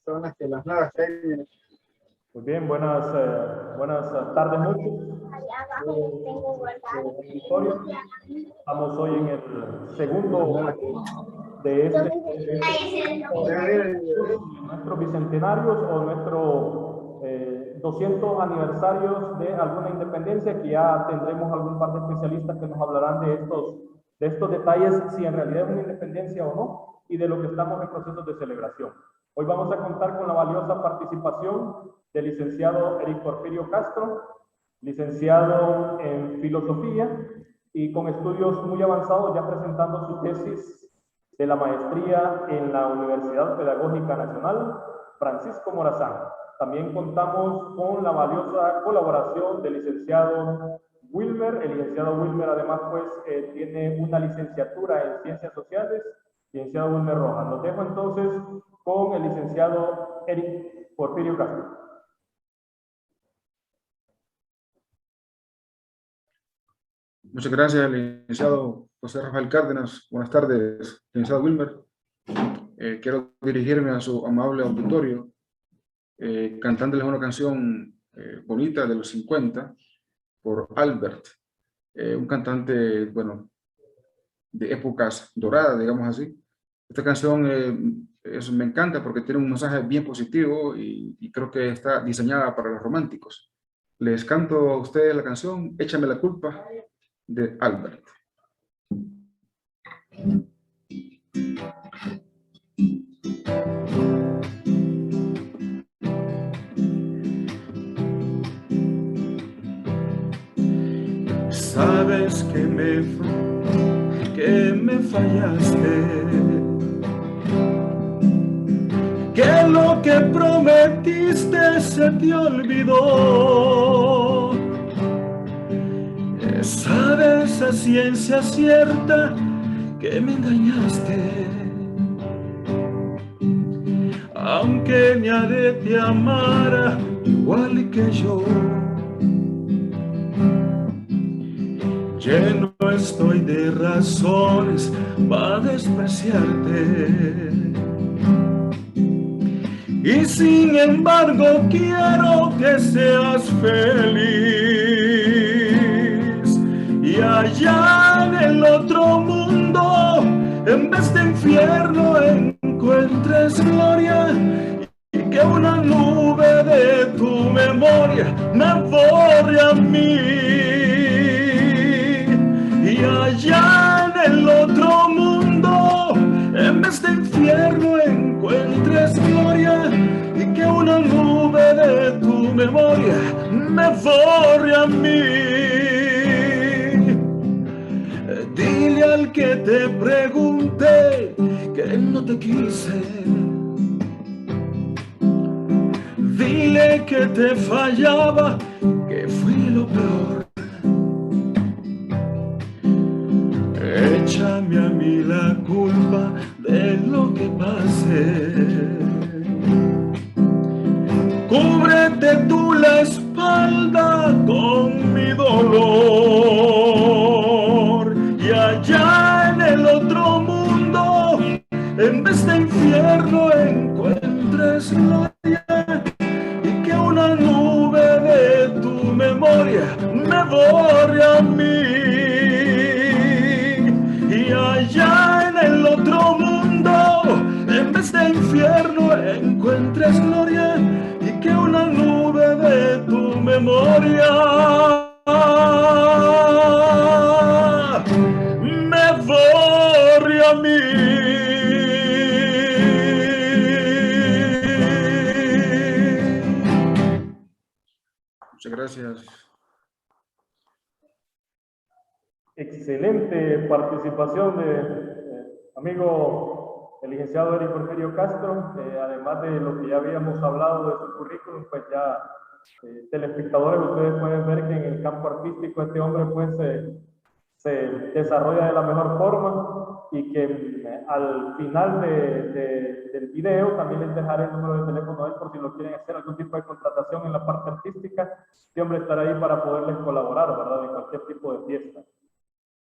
Son las que las nuevas que hay. Muy bien, buenas tardes, noches. Estamos hoy en el segundo de nuestros bicentenarios o nuestros 200 aniversarios de alguna independencia, que ya tendremos algún par de especialistas que nos hablarán de estos detalles, si en realidad es una independencia o no, y de lo que estamos en procesos de celebración. Hoy vamos a contar con la valiosa participación del licenciado Eric Porfirio Castro, licenciado en Filosofía y con estudios muy avanzados, ya presentando su tesis de la maestría en la Universidad Pedagógica Nacional, Francisco Morazán. También contamos con la valiosa colaboración del licenciado Wilmer. El licenciado Wilmer además tiene una licenciatura en Ciencias Sociales, licenciado Wilmer Rojas. Los dejo entonces con el licenciado Eric Porfirio Castro. Muchas gracias, licenciado José Rafael Cárdenas. Buenas tardes, licenciado Wilmer. Quiero dirigirme a su amable auditorio cantándoles una canción bonita de los 50 por Albert, un cantante, bueno, de épocas doradas, digamos así. Esta canción me encanta porque tiene un mensaje bien positivo y creo que está diseñada para los románticos. Les canto a ustedes la canción Échame la culpa, de Albert. Sabes que me fallaste, que lo que prometiste se te olvidó. Sabes a ciencia cierta que me engañaste, aunque nadie te amara igual que yo. Lleno estoy de razones para despreciarte, y sin embargo quiero que seas feliz. Y allá en el otro mundo, en vez de infierno, encuentres gloria, y que una nube de tu memoria me borre a mí. Y allá en el otro mundo, en vez de infierno, encuentres gloria, y que una nube de tu memoria me borre a mí. Dile al que te pregunte que no te quise, dile que te fallaba, que fui lo peor. Échame a mí la culpa de lo que pase. Cúbrete tú la espalda con mi dolor. Y allá en el otro mundo, en vez de infierno, encuentres gloria, y que una nube de tu memoria me borre a mí. Y allá en el otro mundo, en vez de infierno, encuentres gloria, y que una nube de tu memoria me borre a mí. Muchas gracias. Excelente participación de amigo el licenciado Eric Porfirio Castro. Además de lo que ya habíamos hablado de su currículum, pues ya telespectadores, ustedes pueden ver que en el campo artístico este hombre pues se desarrolla de la mejor forma, y que al final del video también les dejaré el número de teléfono de él por si lo quieren hacer algún tipo de contratación en la parte artística. Este hombre estará ahí para poderles colaborar, ¿verdad?, en cualquier tipo de fiesta.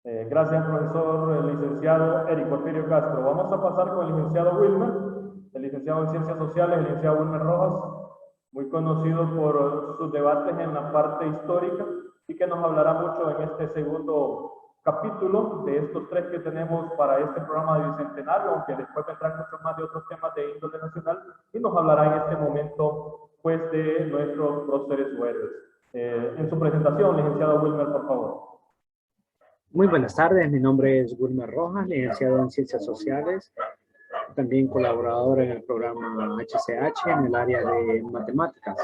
Gracias, profesor licenciado Eric Porfirio Castro. Vamos a pasar con el licenciado Wilmer, el licenciado en Ciencias Sociales, el licenciado Wilmer Rojas, muy conocido por sus debates en la parte histórica y que nos hablará mucho en este segundo capítulo de estos 3 que tenemos para este programa de Bicentenario, aunque después vendrán muchos más de otros temas de índole nacional, y nos hablará en este momento pues de nuestros próceres o héroes. En su presentación, licenciado Wilmer, por favor. Muy buenas tardes, mi nombre es Wilmer Rojas, licenciado en Ciencias Sociales, también colaborador en el programa HCH en el área de matemáticas.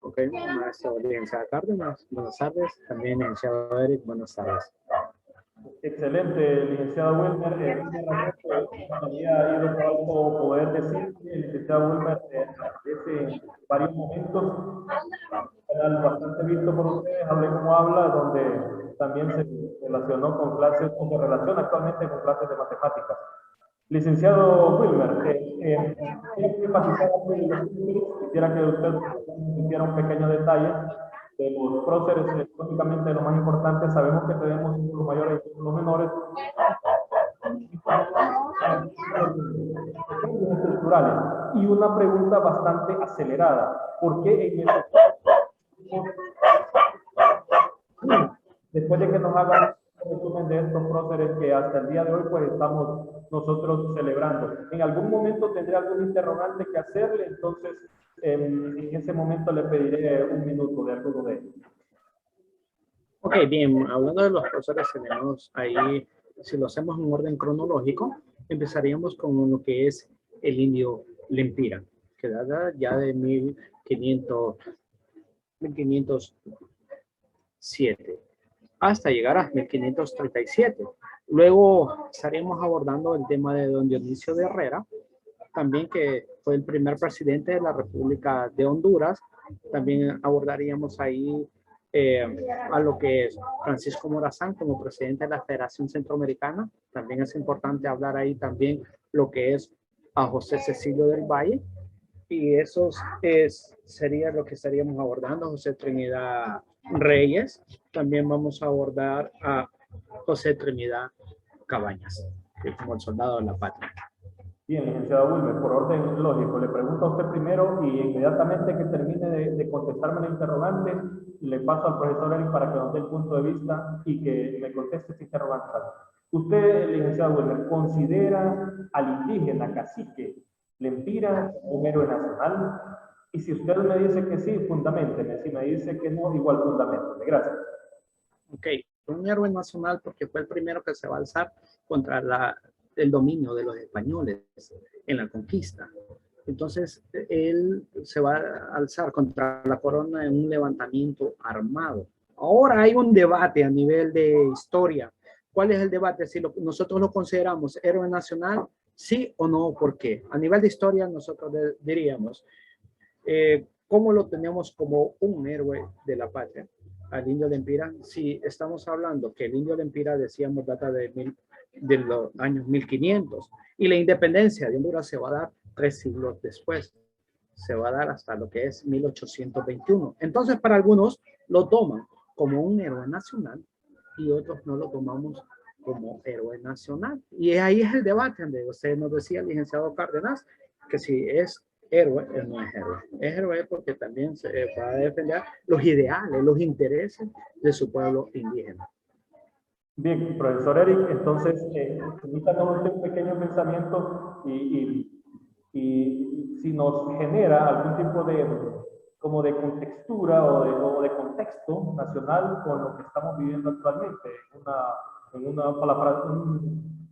Ok, maestro licenciado Cárdenas, buenas tardes, también licenciado Eric, buenas tardes. Excelente, licenciado Wilmer. Había ido por algo poder decir que el licenciado Wilmer aparece en varios momentos, un canal bastante visto por ustedes, Hable como habla, donde también se relacionó con clases, o se relaciona actualmente con clases de matemáticas. Licenciado Wilmer, quisiera que usted hiciera un pequeño detalle de los próceres, lógicamente lo más importante, sabemos que tenemos los mayores y los menores, estructurales, y una pregunta bastante acelerada, ¿por qué en el... Después de que nos hagan un resumen de estos próceres que hasta el día de hoy pues estamos nosotros celebrando, en algún momento tendré algún interrogante que hacerle, entonces en ese momento le pediré un minuto de alguno de ellos. Ok, bien, hablando de los próceres tenemos ahí, si lo hacemos en orden cronológico, empezaríamos con lo que es el indio Lempira, que data ya de 1507 hasta llegar a 1537. Luego estaríamos abordando el tema de don Dionisio de Herrera, también que fue el primer presidente de la República de Honduras. También abordaríamos ahí a lo que es Francisco Morazán como presidente de la Federación Centroamericana. También es importante hablar ahí también lo que es a José Cecilio del Valle. Y eso sería lo que estaríamos abordando, José Trinidad Reyes. También vamos a abordar a José Trinidad Cabañas, como el soldado de la patria. Bien, licenciado Wilmer, por orden lógico, le pregunto a usted primero y inmediatamente que termine de contestarme la interrogante, le paso al profesor Eric para que nos dé el punto de vista y que me conteste esta interrogante. ¿Usted, licenciado Wilmer, considera al indígena cacique Lempira un héroe nacional? Y si usted me dice que sí, fundamenteme. Si me dice que no, igual fundamenteme. Gracias. Ok, un héroe nacional porque fue el primero que se va a alzar contra el dominio de los españoles en la conquista. Entonces, él se va a alzar contra la corona en un levantamiento armado. Ahora hay un debate a nivel de historia. ¿Cuál es el debate? Si nosotros lo consideramos héroe nacional, sí o no, ¿por qué? A nivel de historia, nosotros diríamos, ¿cómo lo tenemos como un héroe de la patria? Al indio Lempira, si estamos hablando que el indio Lempira, decíamos, data de los años 1500, y la independencia de Honduras se va a dar 3 siglos después, se va a dar hasta lo que es 1821. Entonces, para algunos lo toman como un héroe nacional y otros no lo tomamos como héroe nacional. Y ahí es el debate donde usted nos decía, el licenciado Cárdenas, que si es héroe, él no es héroe. Es héroe porque también se va a defender los ideales, los intereses de su pueblo indígena. Bien, profesor Eric, entonces, permítanos un pequeño pensamiento y si nos genera algún tipo de contextura o de contexto nacional con lo que estamos viviendo actualmente,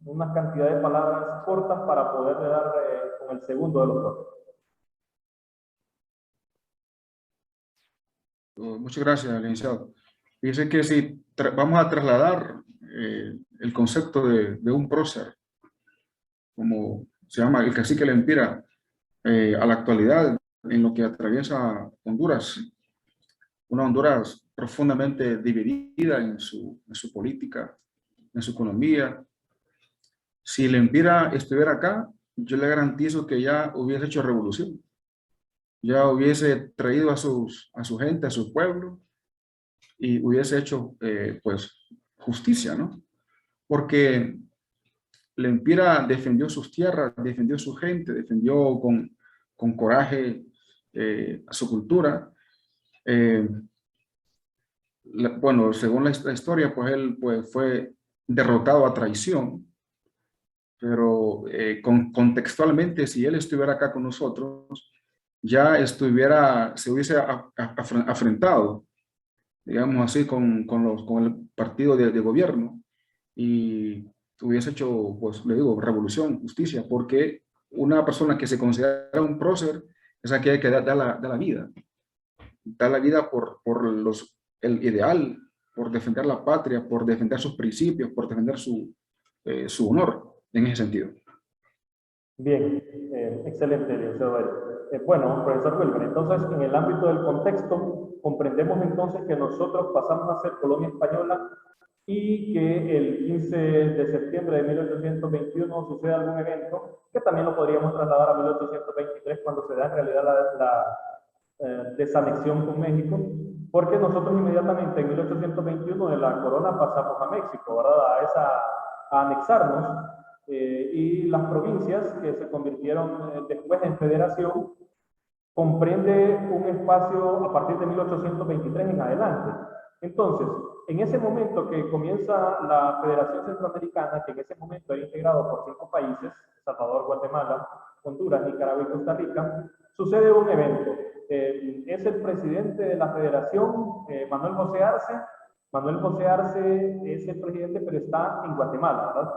una cantidad de palabras cortas para poder dar con el segundo de los dos. Muchas gracias, licenciado. Fíjese que si vamos a trasladar el concepto de un prócer, como se llama el cacique Lempira, a la actualidad, en lo que atraviesa Honduras, una Honduras profundamente dividida en su política, en su economía. Si Lempira estuviera acá, yo le garantizo que ya hubiese hecho revolución, ya hubiese traído a su gente, a su pueblo, y hubiese hecho pues justicia, ¿no? Porque Lempira defendió sus tierras, defendió su gente, defendió con coraje a su cultura. Bueno, según la historia, pues él pues, fue derrotado a traición, pero contextualmente, si él estuviera acá con nosotros, ya se hubiese afrentado, digamos así, con el partido de gobierno y hubiese hecho, pues le digo, revolución, justicia, porque una persona que se considera un prócer es aquella que da la vida por el ideal, por defender la patria, por defender sus principios, por defender su honor en ese sentido. Bien, excelente, licenciado. Bueno, profesor Wilmer, entonces en el ámbito del contexto, comprendemos entonces que nosotros pasamos a ser colonia española y que el 15 de septiembre de 1821 sucede algún evento que también lo podríamos trasladar a 1823 cuando se da en realidad la desanexión con México, porque nosotros inmediatamente en 1821 de la corona pasamos a México, ¿verdad? A anexarnos. Y las provincias que se convirtieron después en federación comprende un espacio a partir de 1823 en adelante. Entonces, en ese momento que comienza la Federación Centroamericana, que en ese momento era integrado por 5 países, Salvador, Guatemala, Honduras, Nicaragua y Costa Rica, sucede un evento. Es el presidente de la Federación, Manuel José Arce. Manuel José Arce es el presidente, pero está en Guatemala, ¿verdad?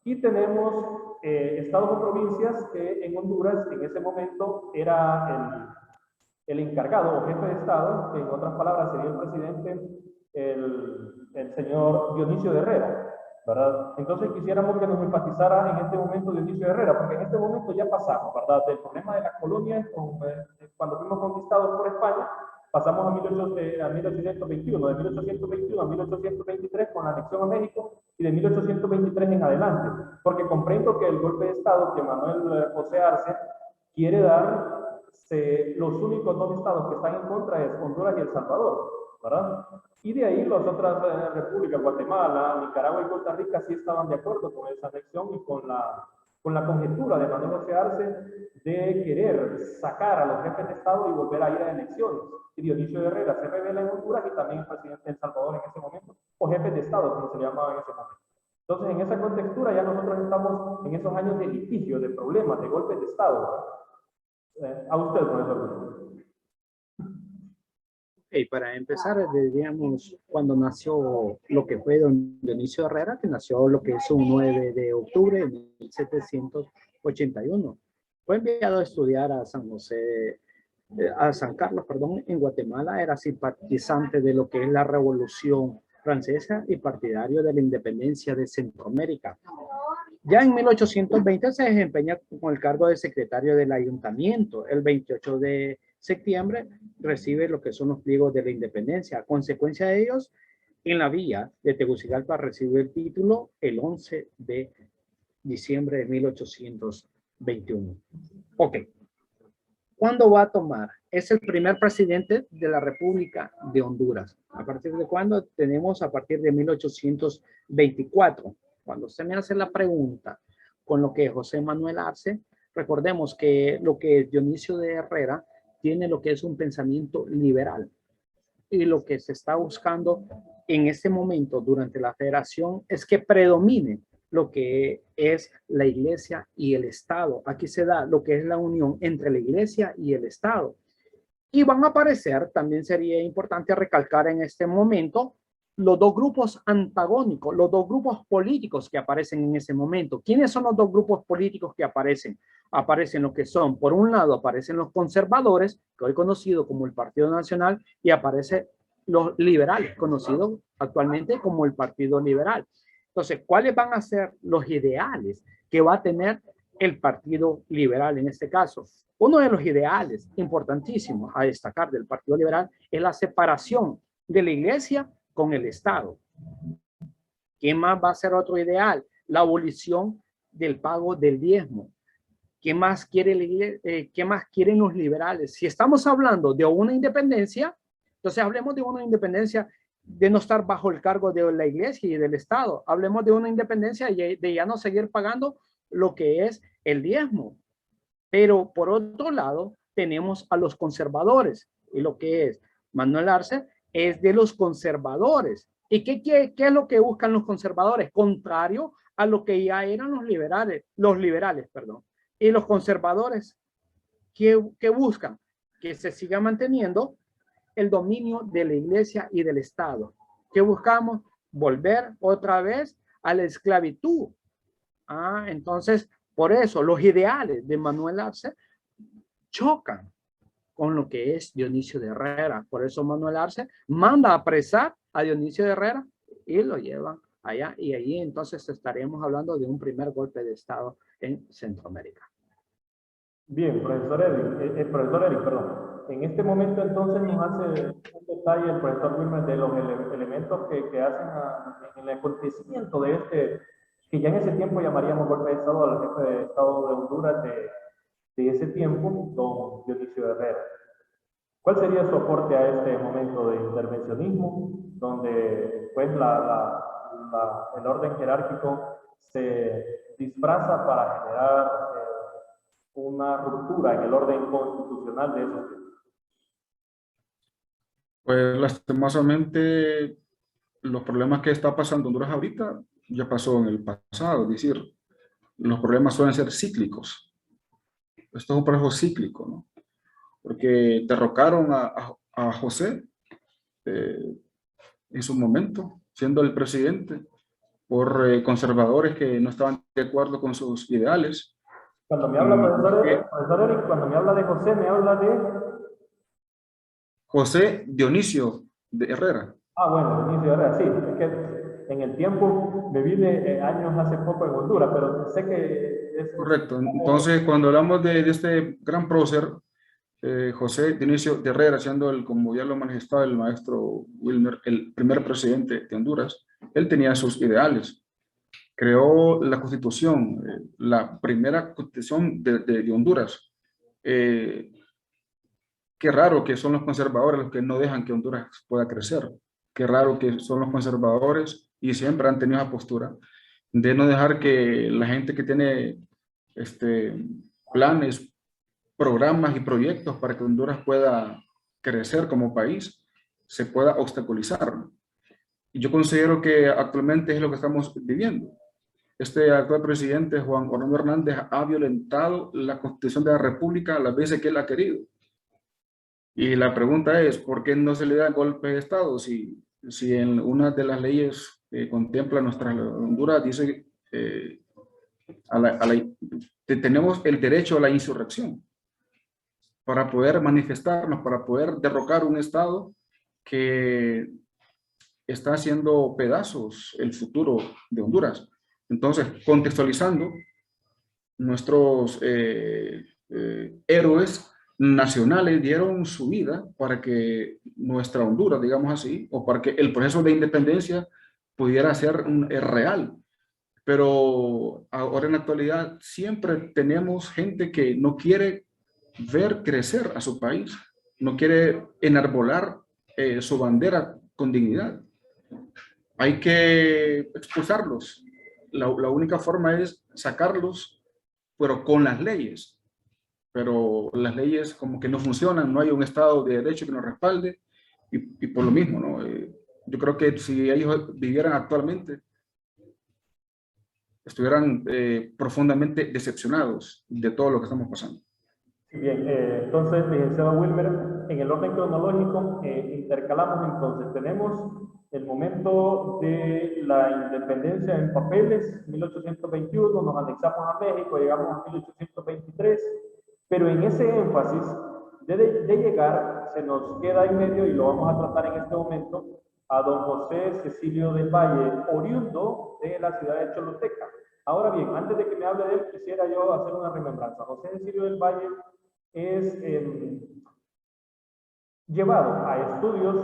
Y tenemos estados o provincias que en Honduras en ese momento era el encargado o jefe de estado, que en otras palabras sería el presidente, el señor Dionisio de Herrera, ¿verdad? Entonces quisiéramos que nos enfatizara en este momento Dionisio de Herrera, porque en este momento ya pasamos, ¿verdad? Del problema de las colonias, cuando fuimos conquistados por España, pasamos a 1821, de 1821 a 1823 con la anexión a México y de 1823 en adelante, porque comprendo que el golpe de Estado que Manuel José Arce quiere dar, los únicos 2 estados que están en contra es Honduras y El Salvador, ¿verdad? Y de ahí las otras repúblicas, Guatemala, Nicaragua y Costa Rica, sí estaban de acuerdo con esa anexión y con la conjetura de Manuel José Arce de querer sacar a los jefes de Estado y volver a ir a elecciones. Y Dionisio de Herrera se revela en Honduras y también el presidente de El Salvador en ese momento, o jefes de Estado, como se le llamaba en ese momento. Entonces, en esa contextura ya nosotros estamos en esos años de litigio, de problemas, de golpes de Estado, ¿verdad? A usted, profesor. Okay, para empezar, diríamos, cuando nació lo que fue don Dionisio Herrera, que nació lo que es un 9 de octubre de 1781. Fue enviado a estudiar a San Carlos, perdón, en Guatemala. Era simpatizante de lo que es la Revolución Francesa y partidario de la independencia de Centroamérica. Ya en 1820 se desempeña con el cargo de secretario del ayuntamiento. El 28 de septiembre recibe lo que son los pliegos de la independencia. A consecuencia de ellos, en la villa de Tegucigalpa recibe el título el 11 de diciembre de 1821. Ok. ¿Cuándo va a tomar? Es el primer presidente de la República de Honduras. ¿A partir de cuándo? Tenemos a partir de 1824. Cuando se me hace la pregunta con lo que José Manuel Arce, recordemos que lo que Dionisio de Herrera tiene lo que es un pensamiento liberal. Y lo que se está buscando en este momento durante la federación es que predomine lo que es la iglesia y el Estado. Aquí se da lo que es la unión entre la iglesia y el Estado. Y van a aparecer, también sería importante recalcar en este momento, los 2 grupos antagónicos, los 2 grupos políticos que aparecen en ese momento. ¿Quiénes son los 2 grupos políticos que aparecen? Aparecen los que son, por un lado, aparecen los conservadores, que hoy conocido como el Partido Nacional, y aparecen los liberales, conocidos actualmente como el Partido Liberal. Entonces, ¿cuáles van a ser los ideales que va a tener el Partido Liberal en este caso? Uno de los ideales importantísimos a destacar del Partido Liberal es la separación de la iglesia con el Estado. ¿Qué más va a ser otro ideal? La abolición del pago del diezmo. ¿Qué más quieren los liberales? Si estamos hablando de una independencia, entonces hablemos de una independencia de no estar bajo el cargo de la iglesia y del Estado. Hablemos de una independencia y de ya no seguir pagando lo que es el diezmo. Pero por otro lado, tenemos a los conservadores, y lo que es Manuel Arce es de los conservadores. ¿Y qué es lo que buscan los conservadores? Contrario a lo que ya eran los liberales, perdón. Y los conservadores, ¿qué buscan? Que se siga manteniendo el dominio de la iglesia y del Estado. ¿Qué buscamos? Volver otra vez a la esclavitud. Entonces, por eso los ideales de Manuel Arce chocan con lo que es Dionisio de Herrera. Por eso Manuel Arce manda a apresar a Dionisio de Herrera y lo llevan allá. Y ahí entonces estaremos hablando de un primer golpe de Estado en Centroamérica. Bien, profesor Eric, perdón. En este momento entonces nos hace un detalle el profesor Wilmer de los elementos que hacen en el acontecimiento de este, que ya en ese tiempo llamaríamos golpe de Estado al jefe de Estado de Honduras de ese tiempo, don Dionisio Herrera. ¿Cuál sería su aporte a este momento de intervencionismo, donde pues el orden jerárquico se disfraza para generar una ruptura en el orden constitucional de esos tiempos? Pues lastimosamente los problemas que está pasando Honduras ahorita ya pasó en el pasado, es decir, los problemas suelen ser cíclicos. Esto es un proceso cíclico, ¿no? Porque derrocaron a José en su momento, siendo el presidente, por conservadores que no estaban de acuerdo con sus ideales. Cuando me habla, profesor Eric, cuando me habla de José, me habla de... José Dionisio de Herrera. Bueno, Dionisio de Herrera, sí, es que en el tiempo me vine años hace poco en Honduras, pero sé que es... Correcto, entonces cuando hablamos de este gran prócer, José Dionisio de Herrera, siendo como ya lo manifestaba el maestro Wilmer, el primer presidente de Honduras, él tenía sus ideales. Creó la Constitución, la primera Constitución de Honduras. Qué raro que son los conservadores los que no dejan que Honduras pueda crecer. Qué raro que son los conservadores y siempre han tenido esa postura de no dejar que la gente que tiene planes, programas y proyectos para que Honduras pueda crecer como país, se pueda obstaculizar. Y yo considero que actualmente es lo que estamos viviendo. Este actual presidente, Juan Orlando Hernández, ha violentado la Constitución de la República las veces que él ha querido. Y la pregunta es, ¿por qué no se le da golpe de Estado? Si en una de las leyes que contempla nuestra Honduras dice tenemos el derecho a la insurrección para poder manifestarnos, para poder derrocar un Estado que está haciendo pedazos el futuro de Honduras. Entonces, contextualizando, nuestros héroes nacionales dieron su vida para que nuestra Honduras, digamos así, o para que el proceso de independencia pudiera ser real. Pero ahora en la actualidad siempre tenemos gente que no quiere ver crecer a su país, no quiere enarbolar su bandera con dignidad. Hay que expulsarlos. La única forma es sacarlos, pero con las leyes. Pero las leyes como que no funcionan, no hay un Estado de Derecho que nos respalde y por lo mismo, ¿no? Yo creo que si ellos vivieran actualmente, estuvieran profundamente decepcionados de todo lo que estamos pasando. Bien, entonces, licenciado Wilmer, en el orden cronológico intercalamos entonces, tenemos el momento de la independencia en papeles, 1821, nos anexamos a México, llegamos a 1823, pero en ese énfasis de llegar se nos queda en medio, y lo vamos a tratar en este momento, a don José Cecilio del Valle, oriundo de la ciudad de Choluteca. Ahora bien, antes de que me hable de él, quisiera yo hacer una remembranza. José Cecilio del Valle es llevado a estudios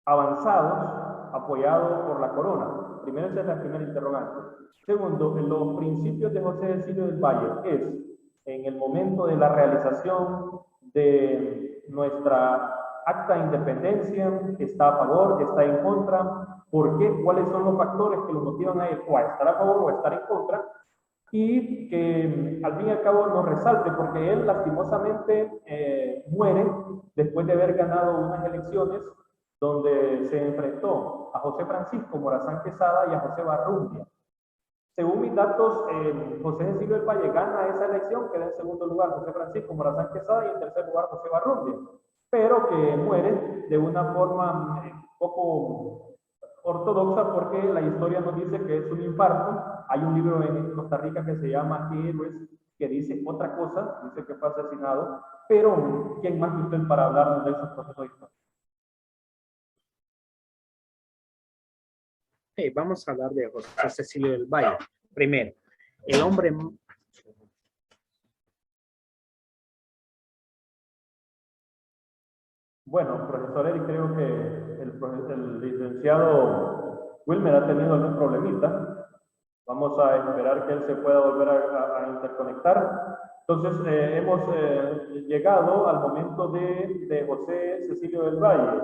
avanzados, apoyado por la corona. Primero, esa es la primera interrogante. Segundo, en los principios de José Cecilio del Valle es en el momento de la realización de nuestra acta de independencia, está a favor, está en contra, ¿por qué? ¿Cuáles son los factores que lo motivan a él o a estar a favor o a estar en contra? Y que al fin y al cabo nos resalte, porque él lastimosamente muere después de haber ganado unas elecciones donde se enfrentó a José Francisco Morazán Quesada y a José Barrundia. Según mis datos, José Cecilio del Valle gana esa elección, queda en segundo lugar José Francisco Morazán Quesada y en tercer lugar José Barrundia, pero que muere de una forma poco ortodoxa, porque la historia nos dice que es un infarto. Hay un libro en Costa Rica que se llama ¿Qué héroes?, que dice otra cosa, dice que fue asesinado, pero ¿quién más que usted para hablarnos de esos procesos históricos? Vamos a hablar de José Cecilio del Valle. Primero, el hombre... Bueno, profesor Eric, creo que el licenciado Wilmer ha tenido algún problemita. Vamos a esperar que él se pueda volver a interconectar. Entonces, hemos llegado al momento de José Cecilio del Valle.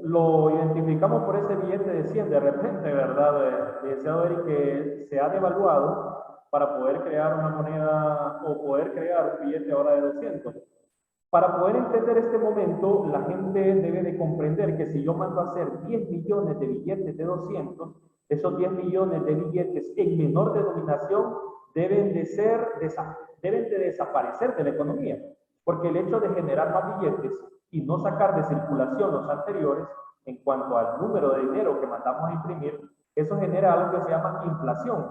Lo identificamos por ese billete de 100 de repente, ¿verdad? Licenciado Eric, que se ha devaluado para poder crear una moneda o poder crear un billete ahora de 200. Para poder entender este momento, la gente debe de comprender que si yo mando a hacer 10 millones de billetes de 200, esos 10 millones de billetes en menor denominación deben de desaparecer de la economía, porque el hecho de generar más billetes y no sacar de circulación los anteriores, en cuanto al número de dinero que mandamos a imprimir, eso genera algo que se llama inflación,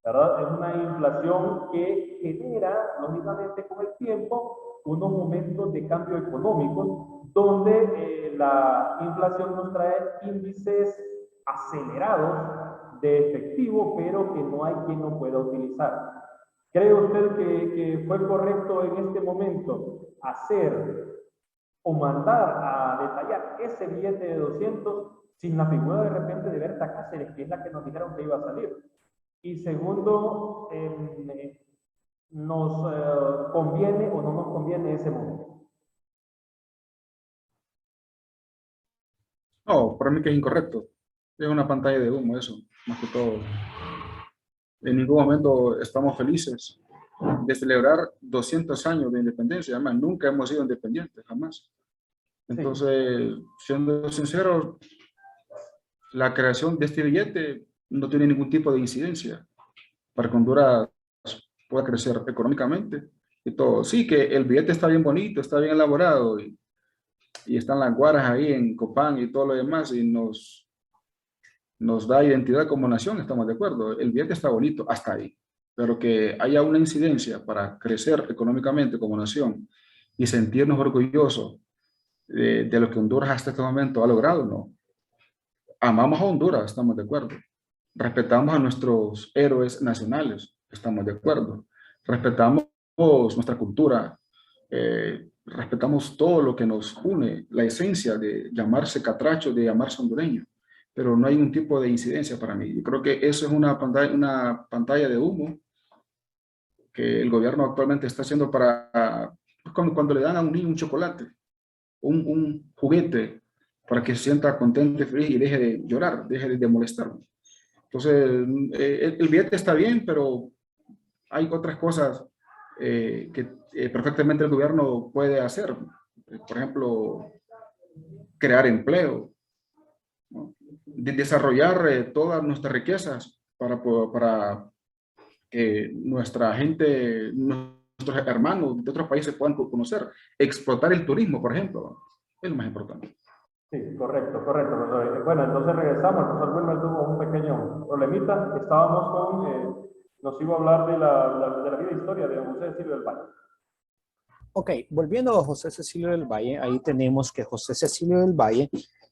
¿verdad? Es una inflación que genera, lógicamente, con el tiempo, unos momentos de cambio económico, donde la inflación nos trae índices acelerados de efectivo, pero que no hay quien lo pueda utilizar. ¿Cree usted que fue correcto en este momento hacer o mandar a detallar ese billete de 200 sin la figura de repente de Berta Cáceres, que es la que nos dijeron que iba a salir? Y segundo, ¿nos conviene o no nos conviene ese momento? No, para mí que es incorrecto. Es una pantalla de humo eso, más que todo. En ningún momento estamos felices de celebrar 200 años de independencia. Además, nunca hemos sido independientes, jamás. Entonces, siendo sincero, la creación de este billete no tiene ningún tipo de incidencia para que Honduras pueda crecer económicamente y todo. Sí, que el billete está bien bonito, está bien elaborado y están las guaras ahí en Copán y todo lo demás y nos da identidad como nación, estamos de acuerdo. El billete está bonito hasta ahí, pero que haya una incidencia para crecer económicamente como nación y sentirnos orgullosos de lo que Honduras hasta este momento ha logrado, no. Amamos a Honduras, estamos de acuerdo. Respetamos a nuestros héroes nacionales, estamos de acuerdo. Respetamos nuestra cultura, respetamos todo lo que nos une, la esencia de llamarse catracho, de llamarse hondureño, pero no hay un tipo de incidencia para mí. Yo creo que eso es una pantalla de humo que el gobierno actualmente está haciendo para, cuando le dan a un niño un chocolate, un juguete, para que se sienta contento y feliz y deje de llorar, deje de molestarme. Entonces, el billete está bien, pero hay otras cosas que perfectamente el gobierno puede hacer. Por ejemplo, crear empleo, ¿no? Desarrollar todas nuestras riquezas para que nuestra gente, nuestros hermanos de otros países puedan conocer. Explotar el turismo, por ejemplo, es lo más importante. Sí, correcto, profesor. Bueno, entonces regresamos. El profesor Wilmer tuvo un pequeño problemita. Estábamos con, nos iba a hablar de la vida e historia de José Cecilio del Valle. Ok, volviendo a José Cecilio del Valle, ahí tenemos que José Cecilio del Valle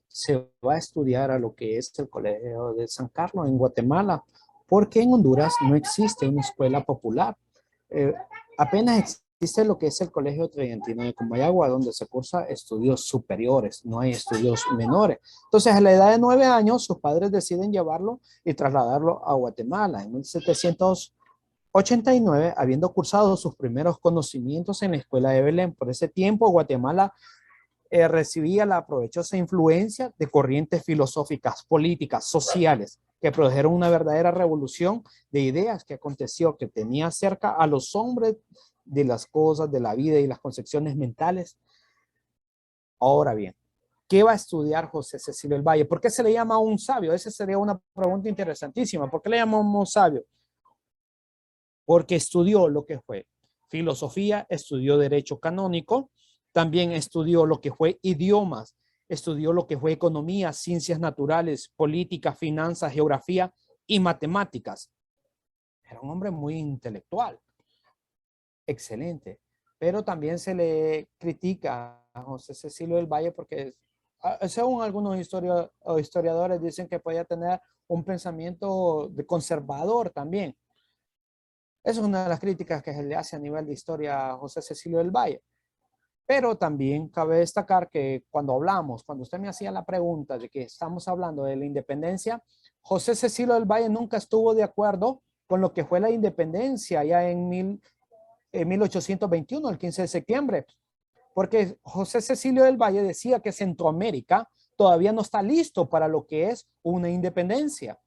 se va a estudiar a lo que es el Colegio de San Carlos en Guatemala, porque en Honduras no existe una escuela popular. Apenas existe lo que es el Colegio Tridentino de Comayagua, donde se cursa estudios superiores, no hay estudios menores. Entonces, a la edad de 9 años, sus padres deciden llevarlo y trasladarlo a Guatemala. En 1789, habiendo cursado sus primeros conocimientos en la escuela de Belén. Por ese tiempo, Guatemala recibía la provechosa influencia de corrientes filosóficas, políticas, sociales, que produjeron una verdadera revolución de ideas que aconteció, que tenía cerca a los hombres de las cosas, de la vida y las concepciones mentales. Ahora bien, ¿qué va a estudiar José Cecilio del Valle? ¿Por qué se le llama un sabio? Esa sería una pregunta interesantísima. ¿Por qué le llamamos sabio? Porque estudió lo que fue filosofía, estudió derecho canónico, también estudió lo que fue idiomas, estudió lo que fue economía, ciencias naturales, política, finanzas, geografía y matemáticas. Era un hombre muy intelectual, excelente, pero también se le critica a José Cecilio del Valle porque según algunos historiadores dicen que podía tener un pensamiento de conservador también. Esa es una de las críticas que se le hace a nivel de historia a José Cecilio del Valle. Pero también cabe destacar que cuando usted me hacía la pregunta de que estamos hablando de la independencia, José Cecilio del Valle nunca estuvo de acuerdo con lo que fue la independencia ya en 1821, el 15 de septiembre, porque José Cecilio del Valle decía que Centroamérica todavía no está listo para lo que es una independencia.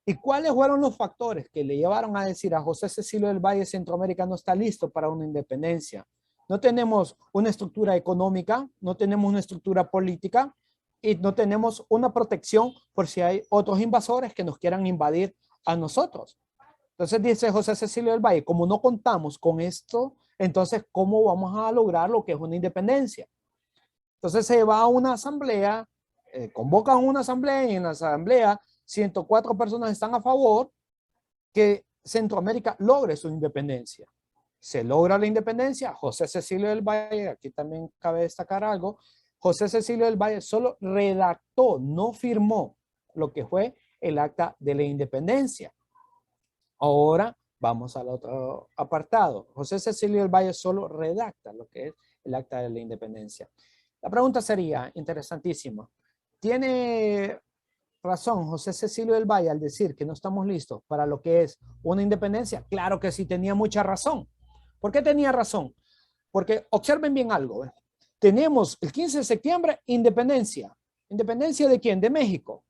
¿Y cuáles fueron los factores que le llevaron a decir a José Cecilio del Valle, Centroamérica no está listo para una independencia? No tenemos una estructura económica, no tenemos una estructura política y no tenemos una protección por si hay otros invasores que nos quieran invadir a nosotros. Entonces dice José Cecilio del Valle, como no contamos con esto, entonces ¿cómo vamos a lograr lo que es una independencia? Entonces se va a una asamblea, convocan una asamblea y en la asamblea 104 personas están a favor que Centroamérica logre su independencia. Se logra la independencia. José Cecilio del Valle, aquí también cabe destacar algo, José Cecilio del Valle solo redactó, no firmó lo que fue el acta de la independencia. Ahora vamos al otro apartado. José Cecilio del Valle solo redacta lo que es el acta de la independencia. La pregunta sería interesantísima. ¿Tiene razón José Cecilio del Valle al decir que no estamos listos para lo que es una independencia? Claro que sí, tenía mucha razón. ¿Por qué tenía razón? Porque observen bien algo. Tenemos el 15 de septiembre independencia. ¿Independencia de quién? De México.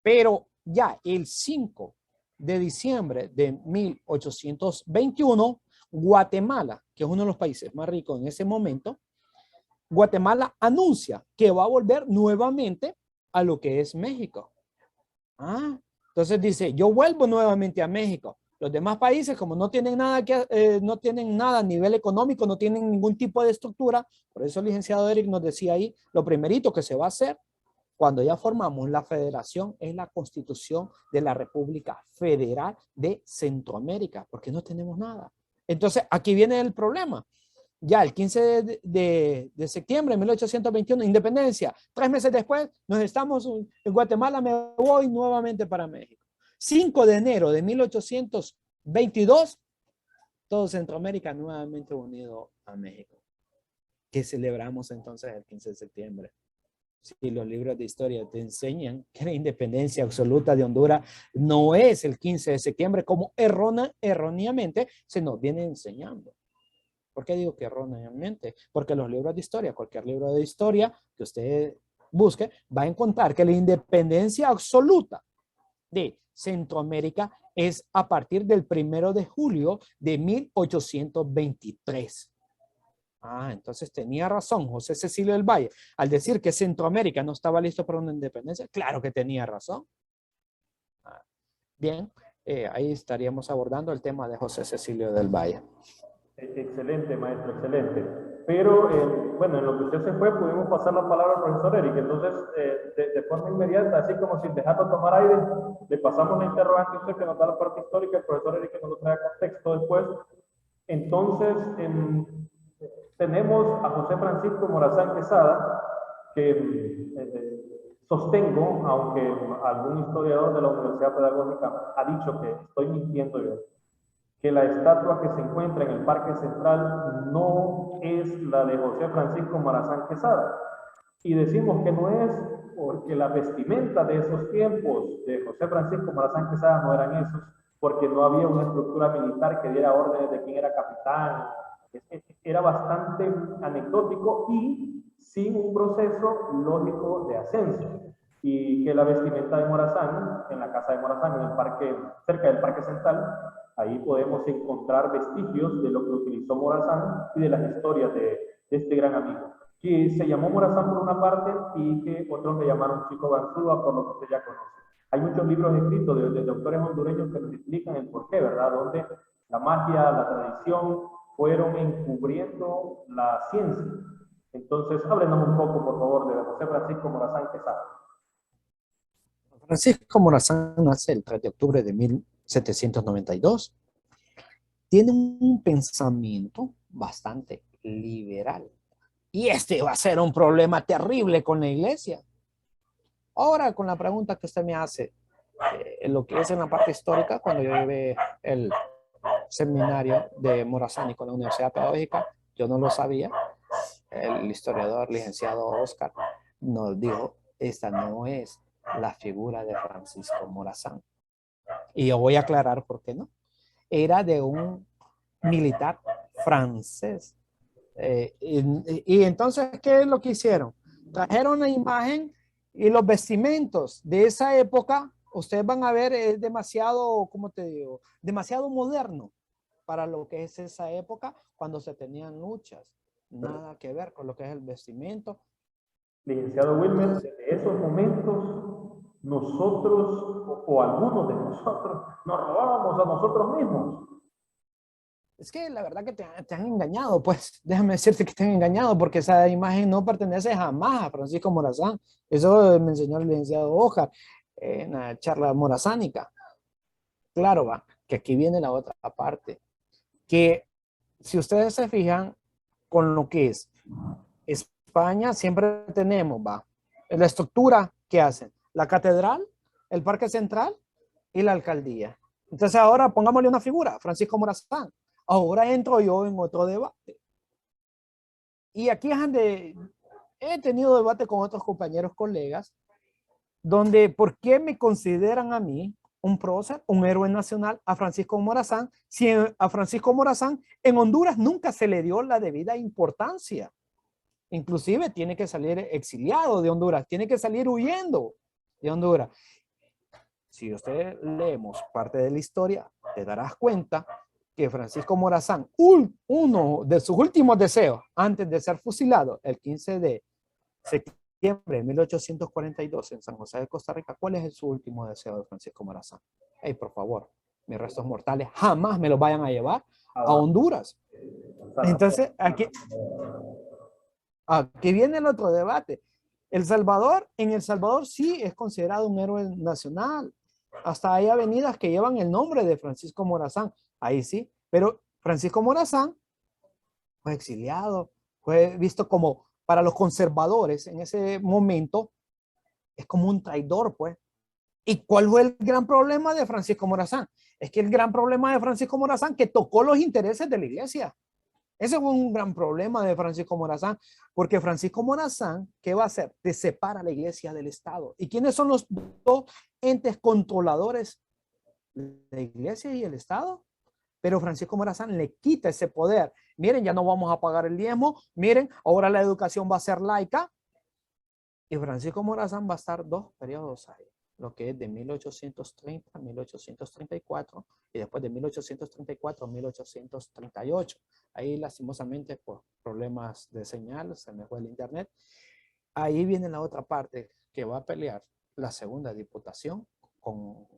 Pero ya el 5 de diciembre de 1821, Guatemala, que es uno de los países más ricos en ese momento, Guatemala anuncia que va a volver nuevamente a lo que es México. Entonces dice, yo vuelvo nuevamente a México. Los demás países, como no tienen nada no tienen nada a nivel económico, no tienen ningún tipo de estructura, por eso el licenciado Eric nos decía ahí, lo primerito que se va a hacer cuando ya formamos la federación es la constitución de la República Federal de Centroamérica, porque no tenemos nada. Entonces, aquí viene el problema. Ya el 15 de septiembre de 1821, independencia. 3 meses después, nos estamos en Guatemala, me voy nuevamente para México. 5 de enero de 1822, todo Centroamérica nuevamente unido a México. ¿Qué celebramos entonces el 15 de septiembre? Si los libros de historia te enseñan que la independencia absoluta de Honduras no es el 15 de septiembre, como erróneamente se nos viene enseñando. ¿Por qué digo que erróneamente? Porque los libros de historia, cualquier libro de historia que usted busque, va a encontrar que la independencia absoluta de Centroamérica es a partir del 1 de julio de 1823. Entonces tenía razón José Cecilio del Valle al decir que Centroamérica no estaba listo para una independencia. Claro que tenía razón. Bien, ahí estaríamos abordando el tema de José Cecilio del Valle. Excelente, maestro, excelente. Pero, bueno, en lo que usted se fue, pudimos pasar la palabra al profesor Eric. Entonces, de forma inmediata, así como sin dejarlo tomar aire, le pasamos la interrogante a usted que nos da la parte histórica, el profesor Eric que nos lo trae a contexto después. Entonces, tenemos a José Francisco Morazán Quesada, que sostengo, aunque algún historiador de la Universidad Pedagógica ha dicho que estoy mintiendo yo, que la estatua que se encuentra en el Parque Central no es la de José Francisco Morazán Quesada. Y decimos que no es porque la vestimenta de esos tiempos de José Francisco Morazán Quesada no eran esos, porque no había una estructura militar que diera órdenes de quién era capitán. Era bastante anecdótico y sin un proceso lógico de ascenso. Y que la vestimenta de Morazán, en la casa de Morazán, en el parque, cerca del Parque Central, ahí podemos encontrar vestigios de lo que utilizó Morazán y de las historias de este gran amigo, que se llamó Morazán por una parte y que otros le llamaron Chico Ganzúa, por lo que usted ya conoce. Hay muchos libros escritos de doctores hondureños que nos explican el porqué, ¿verdad? Donde la magia, la tradición fueron encubriendo la ciencia. Entonces, háblenos un poco, por favor, de José Francisco Morazán Quesada. Francisco Morazán nace el 3 de octubre de 1792. Tiene un pensamiento bastante liberal. Y este va a ser un problema terrible con la iglesia. Ahora, con la pregunta que usted me hace, lo que es en la parte histórica, cuando yo llevé el seminario de Morazán con la Universidad Pedagógica, yo no lo sabía. El historiador licenciado Oscar nos dijo, esta no es la figura de Francisco Morazán. Y yo voy a aclarar por qué no. Era de un militar francés. Y entonces, ¿qué es lo que hicieron? Trajeron la imagen y los vestimentos de esa época, ustedes van a ver, es demasiado, ¿cómo te digo? Demasiado moderno para lo que es esa época cuando se tenían luchas. Nada que ver con lo que es el vestimento. Licenciado Wilmer, desde esos momentos nosotros, o algunos de nosotros, nos robábamos a nosotros mismos. Es que la verdad que te han engañado, pues déjame decirte que te han engañado porque esa imagen no pertenece jamás a Francisco Morazán. Eso me enseñó el licenciado Oscar en la charla morazánica. Claro, va, que aquí viene la otra parte. Que si ustedes se fijan con lo que es España, siempre tenemos, va, la estructura que hacen. La catedral, el Parque Central y la alcaldía. Entonces ahora pongámosle una figura, Francisco Morazán. Ahora entro yo en otro debate. Y aquí es donde he tenido debate con otros compañeros, colegas, donde ¿por qué me consideran a mí un prócer, un héroe nacional a Francisco Morazán, si a Francisco Morazán en Honduras nunca se le dio la debida importancia? Inclusive tiene que salir exiliado de Honduras, tiene que salir huyendo de Honduras. Si usted leemos parte de la historia, te darás cuenta que Francisco Morazán, uno de sus últimos deseos antes de ser fusilado el 15 de septiembre de 1842 en San José de Costa Rica, ¿cuál es su último deseo de Francisco Morazán? Hey, por favor, mis restos mortales jamás me los vayan a llevar a Honduras. Entonces, aquí viene el otro debate. En El Salvador sí es considerado un héroe nacional. Hasta hay avenidas que llevan el nombre de Francisco Morazán. Ahí sí. Pero Francisco Morazán fue exiliado, fue visto como, para los conservadores en ese momento, es como un traidor, pues. ¿Y cuál fue el gran problema de Francisco Morazán? Es que el gran problema de Francisco Morazán que tocó los intereses de la iglesia. Ese fue un gran problema de Francisco Morazán, porque Francisco Morazán, ¿qué va a hacer? Te separa la iglesia del Estado. ¿Y quiénes son los dos entes controladores? La iglesia y el Estado. Pero Francisco Morazán le quita ese poder. Miren, ya no vamos a pagar el diezmo. Miren, ahora la educación va a ser laica. Y Francisco Morazán va a estar 2 periodos ahí, lo que es de 1830 a 1834 y después de 1834 a 1838. Ahí lastimosamente por problemas de señal se me fue el internet. Ahí viene la otra parte que va a pelear la segunda diputación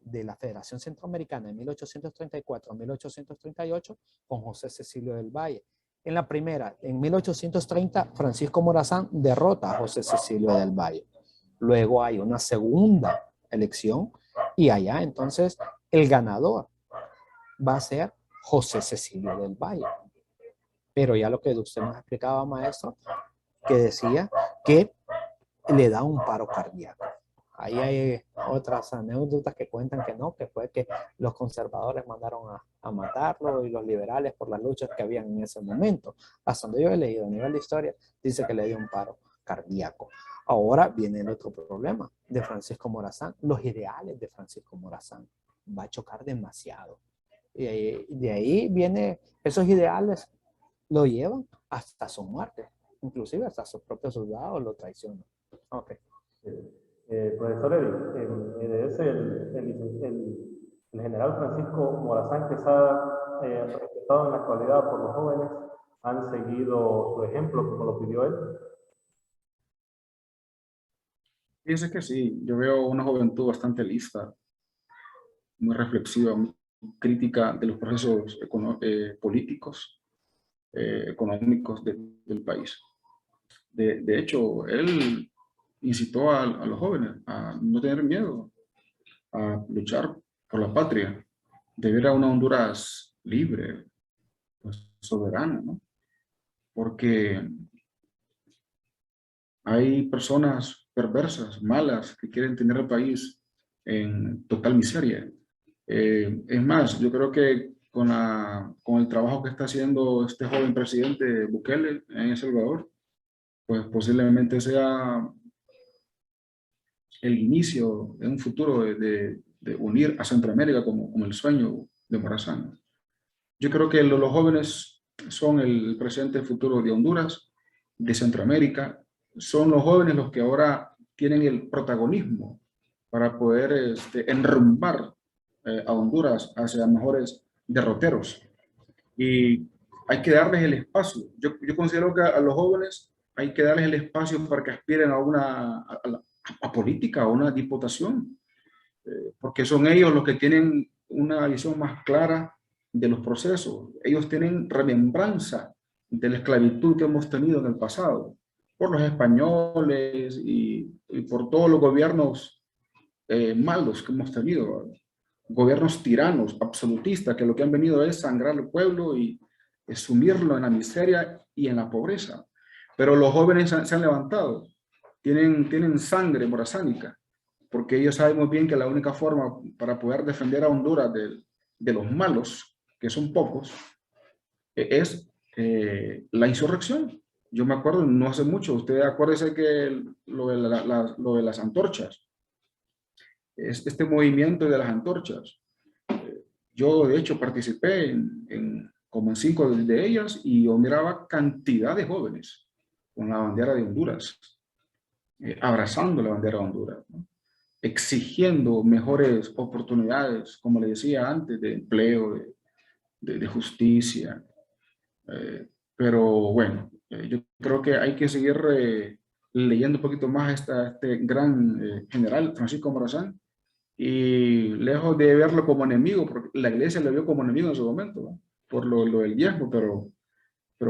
de la Federación Centroamericana de 1834 a 1838 con José Cecilio del Valle. En la primera, en 1830, Francisco Morazán derrota a José Cecilio del Valle. Luego hay una segunda elección y allá entonces el ganador va a ser José Cecilio del Valle. Pero ya lo que usted nos explicaba, maestro, que decía que le da un paro cardíaco. Ahí hay otras anécdotas que cuentan que no, que fue que los conservadores mandaron a matarlo y los liberales por las luchas que habían en ese momento. Hasta donde yo he leído a nivel de historia, dice que le dio un paro cardíaco. Ahora viene el otro problema de Francisco Morazán, los ideales de Francisco Morazán. Va a chocar demasiado. Y de ahí viene, esos ideales lo llevan hasta su muerte. inclusive hasta sus propios soldados lo traicionan. Ok. Profesor Eric, es el general Francisco Morazán Quesada, respetado en la actualidad por los jóvenes, han seguido su ejemplo como lo pidió él. Fíjense que sí, yo veo una juventud bastante lista, muy reflexiva, muy crítica de los procesos políticos, económicos del país. De hecho, él incitó a los jóvenes a no tener miedo, a luchar por la patria, de ver a una Honduras libre, pues, soberana, ¿no? Porque hay personas perversas, malas, que quieren tener el país en total miseria. Es más, yo creo que con el trabajo que está haciendo este joven presidente Bukele en El Salvador, pues posiblemente sea el inicio de un futuro de unir a Centroamérica como el sueño de Morazán. Yo creo que los jóvenes son el presente y futuro de Honduras, de Centroamérica. Son los jóvenes los que ahora tienen el protagonismo para poder enrumbar a Honduras hacia mejores derroteros. Y hay que darles el espacio. Yo considero que a los jóvenes hay que darles el espacio para que aspiren a política, a una diputación, porque son ellos los que tienen una visión más clara de los procesos. Ellos tienen remembranza de la esclavitud que hemos tenido en el pasado, por los españoles y por todos los gobiernos malos que hemos tenido, gobiernos tiranos, absolutistas, que lo que han venido es sangrar al pueblo y sumirlo en la miseria y en la pobreza. Pero los jóvenes se han levantado, tienen sangre morazánica, porque ellos saben muy bien que la única forma para poder defender a Honduras de los malos, que son pocos, es la insurrección. Yo me acuerdo, no hace mucho, usted acuérdese que lo de las antorchas, este movimiento de las antorchas, yo de hecho participé como en 5 de ellas y yo miraba cantidad de jóvenes con la bandera de Honduras, abrazando la bandera de Honduras, ¿no? Exigiendo mejores oportunidades, como le decía antes, de empleo, de justicia. Pero bueno, yo creo que hay que seguir leyendo un poquito más este gran general Francisco Morazán, y lejos de verlo como enemigo, porque la iglesia lo vio como enemigo en su momento, ¿no? Por lo del diezmo, pero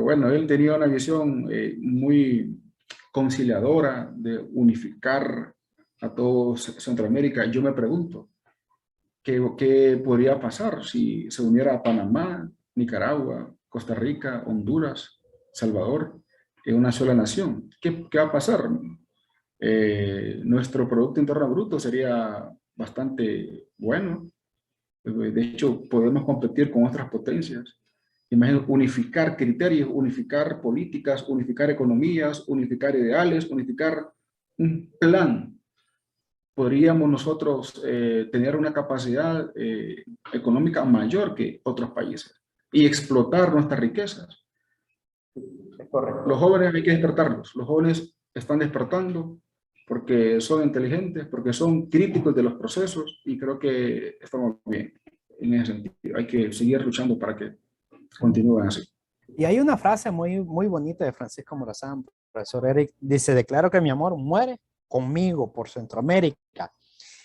bueno, él tenía una visión muy conciliadora de unificar a todo Centroamérica. Yo me pregunto, ¿qué podría pasar si se uniera a Panamá, Nicaragua, Costa Rica, Honduras, Salvador, en una sola nación? ¿Qué va a pasar? Nuestro Producto Interno Bruto sería bastante bueno. De hecho, podemos competir con otras potencias. Imagino unificar criterios, unificar políticas, unificar economías, unificar ideales, unificar un plan. Podríamos nosotros tener una capacidad económica mayor que otros países y explotar nuestras riquezas. Es correcto. Los jóvenes hay que despertarlos. Los jóvenes están despertando porque son inteligentes, porque son críticos de los procesos, y creo que estamos bien en ese sentido. Hay que seguir luchando para que continúen así. Y hay una frase muy, muy bonita de Francisco Morazán, profesor Eric, dice: declaro que mi amor muere conmigo por Centroamérica.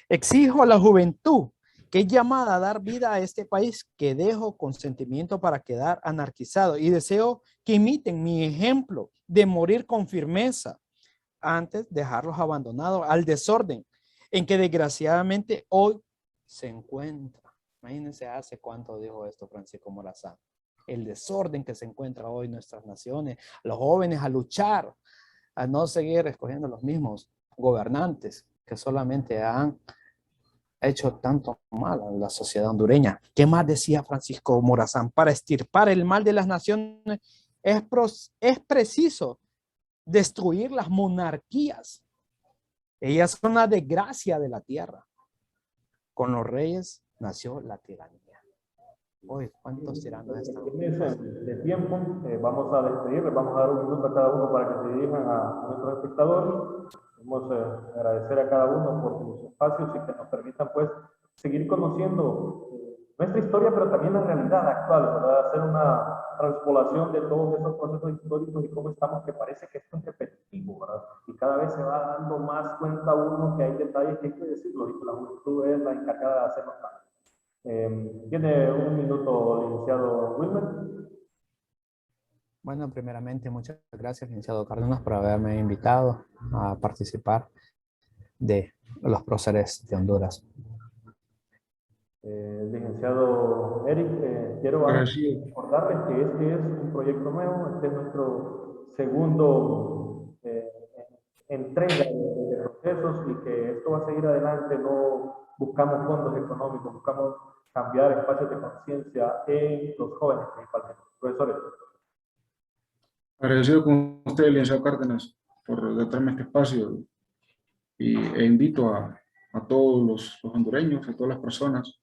Exijo a la juventud que es llamada a dar vida a este país que dejo con sentimiento para quedar anarquizado, y deseo que imiten mi ejemplo de morir con firmeza antes de dejarlos abandonados al desorden en que desgraciadamente hoy se encuentra. Imagínense hace cuánto dijo esto Francisco Morazán. El desorden que se encuentra hoy en nuestras naciones, los jóvenes a luchar, a no seguir escogiendo los mismos gobernantes que solamente han hecho tanto mal a la sociedad hondureña. ¿Qué más decía Francisco Morazán? Para extirpar el mal de las naciones es preciso destruir las monarquías. Ellas son la desgracia de la tierra. Con los reyes nació la tiranía. Uy, ¿cuántos tiranos están? De tiempo, vamos a despedirles, vamos a dar un minuto a cada uno para que se dirijan a nuestros espectadores. Queremos agradecer a cada uno por sus espacios y que nos permitan pues seguir conociendo nuestra historia, pero también la realidad actual, ¿verdad? Hacer una transpolación de todos esos procesos históricos y cómo estamos, que parece que esto es repetitivo, ¿verdad? Y cada vez se va dando más cuenta uno que hay detalles que hay que decirlo y que la juventud es la encargada de hacerlo más. Tiene un minuto, licenciado Wilmer. Bueno, primeramente, muchas gracias, licenciado Cárdenas, por haberme invitado a participar de los próceres de Honduras. Licenciado Eric, quiero recordarles que este es un proyecto nuevo, este es nuestro segundo entrega de procesos y que esto va a seguir adelante. No buscamos fondos económicos, buscamos cambiar espacios de conciencia en los jóvenes principalmente. Profesores. Agradecido con usted, licenciado Cárdenas, por darme este espacio e invito a todos los hondureños, a todas las personas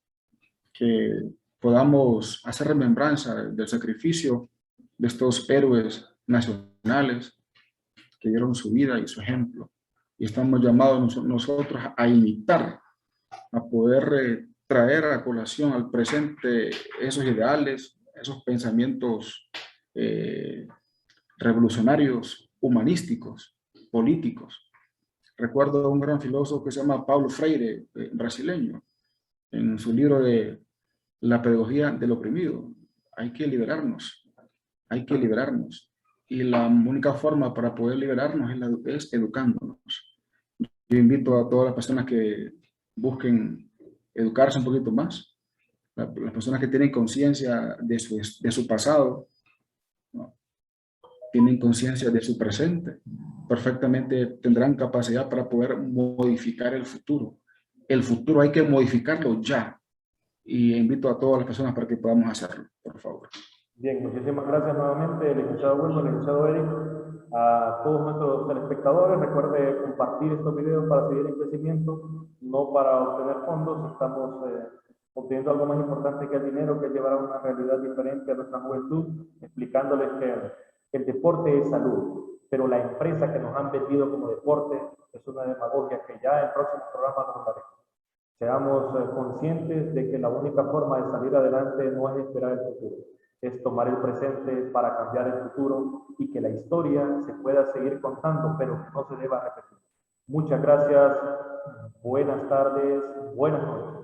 que podamos hacer remembranza del sacrificio de estos héroes nacionales que dieron su vida y su ejemplo. Y estamos llamados nosotros a imitar, a poder traer a colación al presente esos ideales, esos pensamientos revolucionarios, humanísticos, políticos. Recuerdo a un gran filósofo que se llama Paulo Freire, brasileño, en su libro de La pedagogía del oprimido. Hay que liberarnos, hay que liberarnos. Y la única forma para poder liberarnos es educándonos. Yo invito a todas las personas que busquen educarse un poquito más, las personas que tienen conciencia de su pasado, ¿no? Tienen conciencia de su presente, perfectamente tendrán capacidad para poder modificar el futuro. El futuro hay que modificarlo ya. Y invito a todas las personas para que podamos hacerlo, por favor. Bien, muchísimas gracias nuevamente, licenciado Wilmer, licenciado Eric, a todos nuestros telespectadores. Recuerde compartir estos videos para seguir en crecimiento, no para obtener fondos. Estamos obteniendo algo más importante que el dinero, que es llevar a una realidad diferente a nuestra juventud, explicándoles que el deporte es salud, pero la empresa que nos han vendido como deporte es una demagogia que ya en próximos programas nos hablaremos. Seamos conscientes de que la única forma de salir adelante no es esperar el futuro, es tomar el presente para cambiar el futuro y que la historia se pueda seguir contando, pero que no se deba repetir. Muchas gracias, buenas tardes, buenas noches.